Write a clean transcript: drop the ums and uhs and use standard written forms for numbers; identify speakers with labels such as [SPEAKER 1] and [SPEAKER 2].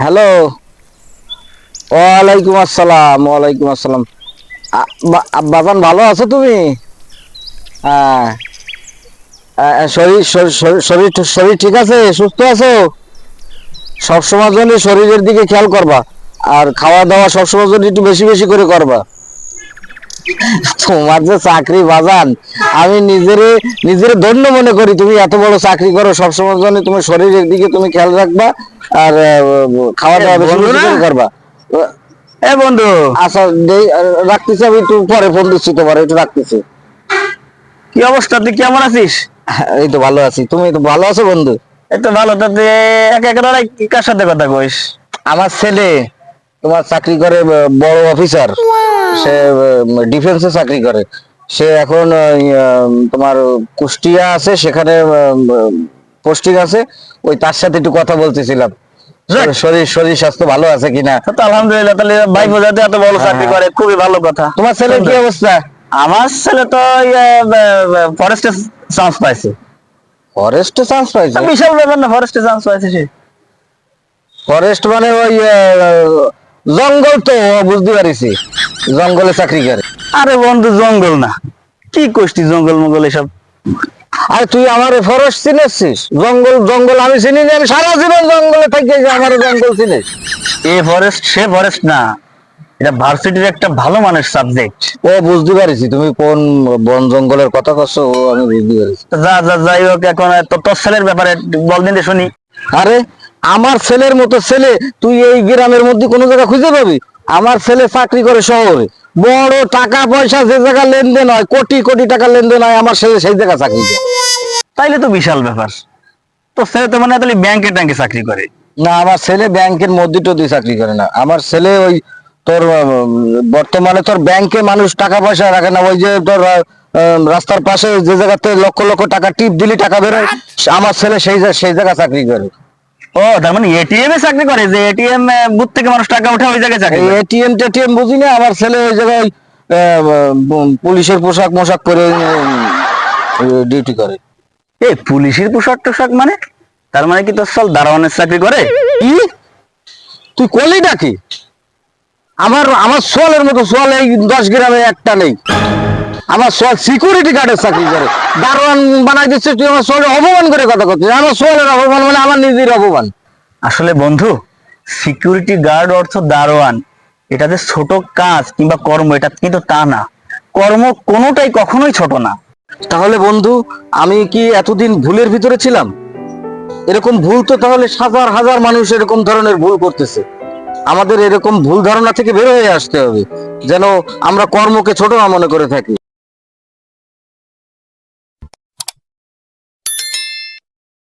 [SPEAKER 1] Hello. ওয়ালাইকুম আসসালাম, ওয়ালাইকুম আসসালাম। বাজান ভালো আছো তুমি? হ্যাঁ। শরীর শরীর শরীর শরীর শরীর ঠিক আছে, সুস্থ আছো? সবসময় জন্য শরীরের দিকে খেয়াল করবা, আর খাওয়া দাওয়া সবসময় জন্য একটু বেশি বেশি করে করবা। তোমার যে চাকরি বাজান, আমি নিজেরে নিজেরে ধন্য মনে করি। তুমি এত বড় চাকরি করো, সবসময় জন্য তোমার শরীরের দিকে তুমি খেয়াল রাখবা, আর খাওয়া দাওয়া বেশি
[SPEAKER 2] বন্ধু
[SPEAKER 1] বেশি
[SPEAKER 2] না।
[SPEAKER 1] করে করবা।
[SPEAKER 2] এ বন্ধু,
[SPEAKER 1] আচ্ছা, রাখতেছি, আমি একটু পরে ফোন দিচ্ছি তোমার, একটু রাখতেছি।
[SPEAKER 2] কি অবস্থা? তুই কেমন আছিস?
[SPEAKER 1] এই তো ভালো আছি, তুমি তো ভালো আছো বন্ধু?
[SPEAKER 2] এই তো ভালো। তো তুই একা একা দাঁড়াই কার সাথে কথা কইস?
[SPEAKER 1] আমার ছেলে তোমার চাকরি করে, বড় অফিসার। সে ডিফেন্সে চাকরি করে। সে এখন তোমার কুষ্টিয়া আছে, সেখানে পোস্টিং আছে। ওই তার সাথে একটু কথা বলতেছিলাম,
[SPEAKER 2] যাক,
[SPEAKER 1] শরীর শরীর স্বাস্থ্য ভালো আছে কিনা।
[SPEAKER 2] তো আলহামদুলিল্লাহ। তাহলে ভাই বোঝাতে এত বড়
[SPEAKER 1] হ্যাঁ,
[SPEAKER 2] চাকরি
[SPEAKER 1] হ্যাঁ।
[SPEAKER 2] করে, খুবই ভালো কথা।
[SPEAKER 1] তোমার ছেলের কি
[SPEAKER 2] সুন্দর।
[SPEAKER 1] অবস্থা?
[SPEAKER 2] আমার ছেলে তো ফরেস্টে চান্স পাইছে।
[SPEAKER 1] ফরেস্টে চান্স পাইছে?
[SPEAKER 2] বিশাল ব্যাপার না, ফরেস্টে চান্স পাইছে সে।
[SPEAKER 1] ফরেস্ট মানে ওই জঙ্গল তো, বুঝতে পারিছি, জঙ্গলে চাকরি করে।
[SPEAKER 2] আরে বন্ধু, জঙ্গল না। কি কইস তুই? জঙ্গল মঙ্গল এসব?
[SPEAKER 1] আর তুই আমার ফরেস্ট চিনেছিস? জঙ্গল জঙ্গল আমি চিনি না, আমি সারা জীবন জঙ্গলে থাকি, যে আমার জঙ্গল চিনিস?
[SPEAKER 2] এ ফরেস্ট সে ফরেস্ট না, এটা ভার্সিটির একটা ভালো মানের সাবজেক্ট।
[SPEAKER 1] ও, বুঝতে পারিছি তুমি কোন বন জঙ্গলের কথা করছো, ও আমি বুঝতে পারিছি।
[SPEAKER 2] যা যা যাই হোক, এখন তোর ছেলের ব্যাপারে বল দিন শুনি।
[SPEAKER 1] আরে, আমার ছেলের মতো ছেলে তুই এই গ্রামের মধ্যে কোনো জায়গা খুঁজে পাবি? আমার ছেলে চাকরি করে শহরে, বড় টাকা পয়সা যে জায়গা লেনদেন হয়, কোটি কোটি টাকা লেনদেন হয়, আমার ছেলে সেই জায়গা চাকরি করে।
[SPEAKER 2] তাইলে তো বিশাল ব্যাপার। তো ছেলে তো মানে তাহলে ব্যাংকে ট্যাঙ্কে চাকরি করে?
[SPEAKER 1] না, আমার ছেলে ব্যাংকের মধ্যে টধ্যে চাকরি করে না। আমার ছেলে ওই তোর বর্তমানে তোর ব্যাংকে মানুষ টাকা পয়সা রাখে না, ওই যে তোর রাস্তার পাশে যে জায়গাতে লক্ষ লক্ষ টাকা টিপ দিলি টাকা বেরোয়, আমার ছেলে সেই জায়গা চাকরি করে।
[SPEAKER 2] ও, তার মানে এটিএম এ চাকরি করে, যে এটিএম বুথ থেকে মানুষ টাকা উঠে ওই জায়গায় চাকরি
[SPEAKER 1] এই
[SPEAKER 2] করে?
[SPEAKER 1] এটিএম টেটিএম বুঝি না, আমার ছেলে ওই জায়গায় পুলিশের পোশাক মোশাক পরে ডিউটি করে।
[SPEAKER 2] এই পুলিশের পোশাক টোশাক মানে? তার মানে কি তোর সাল দারোয়ানের চাকরি করে?
[SPEAKER 1] কি তুই করলি নাকি? আমার আমার সোয়ালের মতো সোয়াল এই 10 গ্রামে একটা নেই। আমার সোয়াল সিকিউরিটি গার্ডের চাকরি করে, দারোয়ান বানাই দিচ্ছে। তুই আমার সোয়ালের অপমান করে কথা করছিস। আমার সোয়ালের অপমান মানে আমার নিজের অপমান।
[SPEAKER 2] আসলে বন্ধু, সিকিউরিটি গার্ড অর্থ দারোয়ান, এটা যে ছোট কাজ কিংবা কর্ম, এটা কিন্তু তা না। কর্ম কোনোটাই কখনোই ছোট না।
[SPEAKER 1] তাহলে বন্ধু, আমি কি এতদিন ভুলের ভিতরে ছিলাম? এরকম ভুল তো তাহলে হাজার হাজার মানুষ এরকম ধরনের ভুল করতেছে। আমাদের এরকম ভুল ধারণা থেকে বের হয়ে আসতে হবে, যেন আমরা কর্মকে ছোট না মনে করে থাকি।